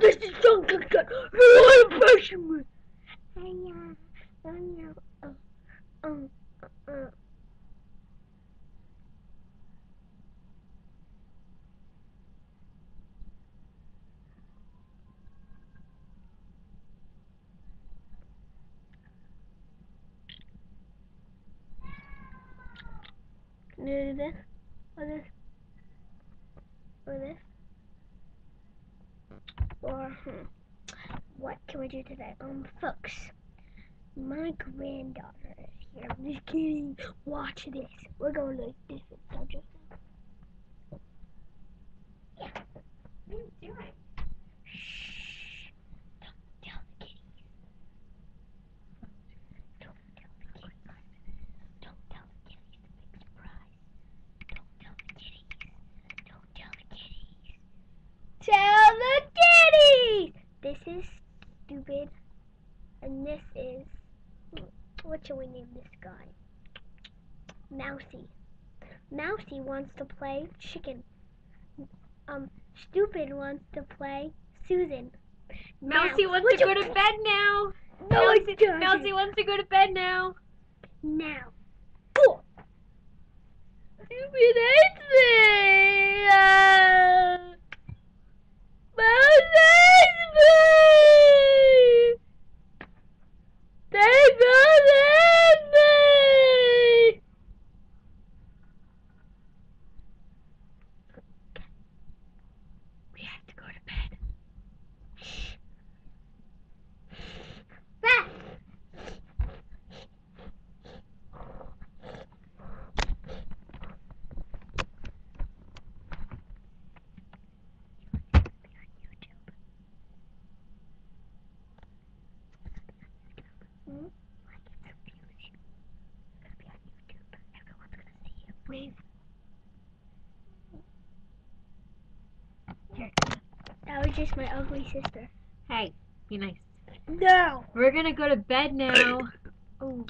this is so good. You want to push me? Can you do this? Or this? Or this? Or, what can we do today? Folks, my granddaughter is here. I'm just kidding. Watch this. We're going to different subjects. Yeah. What are you doing? Shh. Don't tell the kitties. Don't tell the kitties. Don't tell the kitties. The big surprise. Don't tell the kitties. Don't tell the kitties. Tell the kitties! This is stupid. And this is, what should we name this guy? Mousy. Mousy wants to play chicken. Stupid wants to play Susan. Mousy wants to go to bed now. No, Mousy wants to go to bed now. Now. Stupid hates me. Mouse hates me. They both hate me. We have to go to bed. Shh. Wave. Here. That was just my ugly sister. Hey, be nice. No. We're gonna go to bed now. Oh.